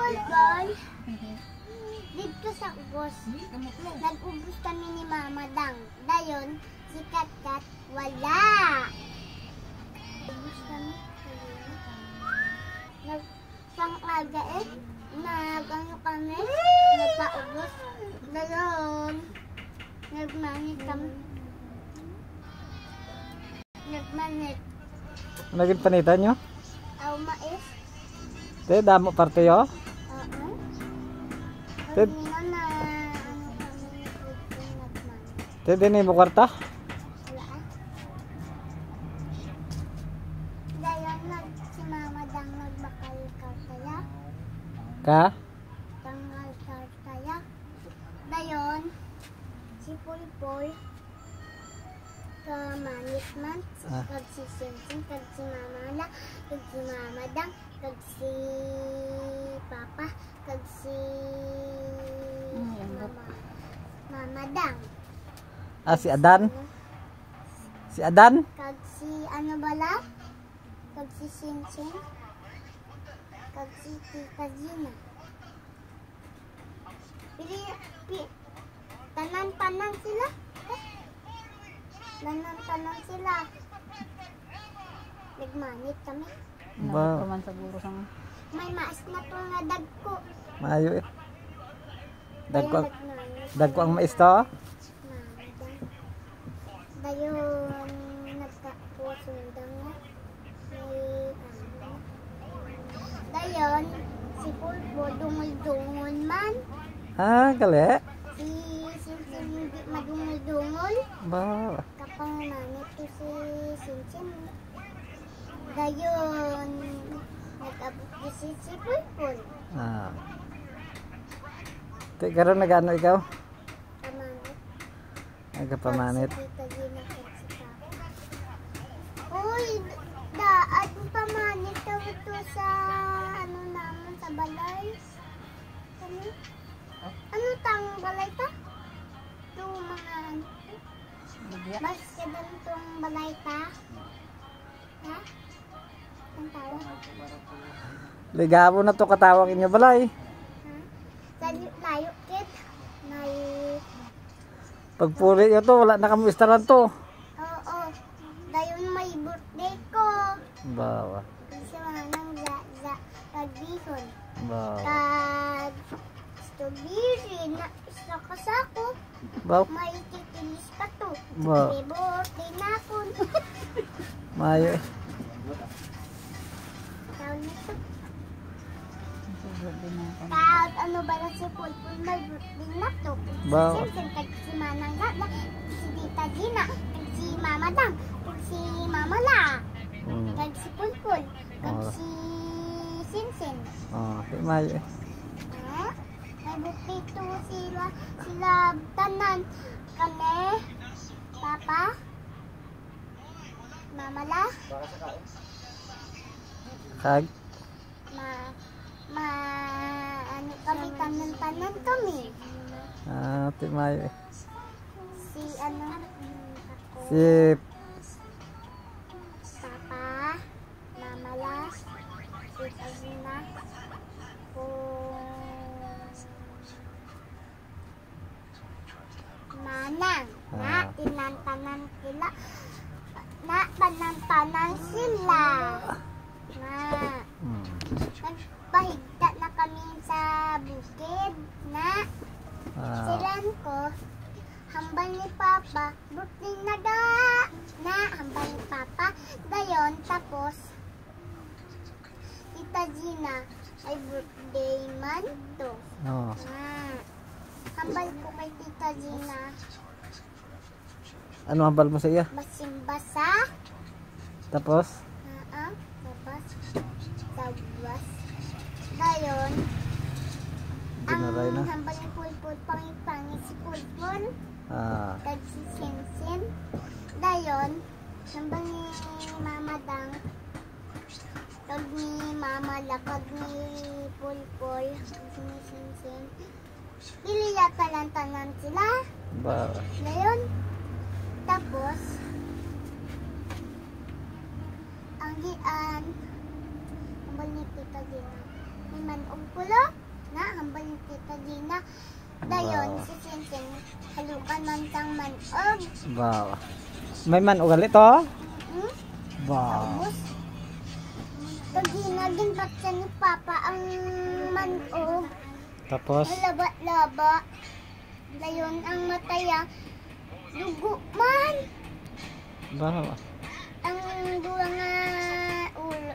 Pulpol, dito sa ubos, nag-ubos kami ni Mama Dang. Dayon, si Katkat, wala. Ubos kami. Nagpang-aga nag-ano kami, nagpaubos. Dayon, nagmanit kami. Nagmanit. Naging panitan nyo? Aw, mais. Te, damo parte yo? Oo. Ted. Hindi na na, ano kami, nagmanit. Te, din mo kwarta? Wala ah. Dayon, si Mama Dang nagbakal kartaya. Ka? Tangal kartaya. Dayon, si Pulpol, manit man, kag si Sinsin, kag si Mama La, kag si Mama Dang, kag si Papa, kag si Mama Dang. Ah, si Adan? Si Adan? Kag si ano bala? Kag si Sinsin, kag si Tita Gina. Tanan-tanan sila. Tanan-tanan sila. Nagmanit kami. Ba? May mais na to nga dagko. Maayo eh. Dayon, Dagko ang mais to? dayon nagkapusundang nga. Dayon, si Pulpo dungol-dungol man. Ah, gali? Si Sinsin hindi madungol-dungol. Ba? Kapang manit to si Sinsin. Dayon, nag-abot ko si Pulpol. Ah. Te, karon nag-ano ikaw? Pamanit. Nagpamanit. Si Tita Gina at si Papa. Uy, daat mo pamanit daw ito sa ano naman sa balay. Ano? Ano tang balay ta? Ito mga mas kadan itong balay ta? Ha? Ang tawag? Ligabo na to katawag inyo balay. Ha? Layo kid. Pagpuli nyo to, wala na kami istaran to. Oo. Dayon may birthday ko. Bawa. Kasi manang kag-bihon. Bawa. Kag-strawberry na isa kasako. Bawa. May titilis ka to. Ba. May birthday na ako. Maayo eh. Tawag na to. Kahit ano ba na si Pulpul may birthday na to. Ba. Siyempre, kag si Manang Gala, si Tita Gina, kag si Mama Dang, kag si Mama La, kag si Pulpul, kag si Sinsin. Oh, di maayo eh. Ha? May birthday to sila tanan. Kami, Papa, Mama La, Kag? ano kami, tanan-tanan kami. Ah, di maayo eh. Si ano, ako, Si Papa, Mama La, Tita Gina, Manang, na tinantanan sila, na tanantanan sila, na nagpahigta na kami sa bukid, na silan ko, hambal ni Papa, birthday na na hambal ni Papa, dayon, tapos, Tita Gina, ay birthday man to. Oh. Hambal ko kay Tita Gina, Ano hambal mo sa iya? basa, Tapos? sabas, dayon, Ginaray na. ang hambal ni Pulpul, pangit si Pulpul, Ah. kag si Sinsin, dayon, hambal ni Mama Dang, kag ni Mama La, kag ni Pulpul, kag ni Sinsin, piliya talan-tanan sila, Ba. dayon, tapos, ang gian, hambal ni Tita Gina, may manog pulo. Na, hambal ni Tita Gina. Dayon, Wow. si Sinsing, halukan man sang manog. Wow. May man ugali to? Hmm? Wow. Ubus. Pag ginagin siya ni Papa ang manog. Tapos, Laba-laba. Dayon ang mataya. Dugo man. wow. Ang duwa nga ulo.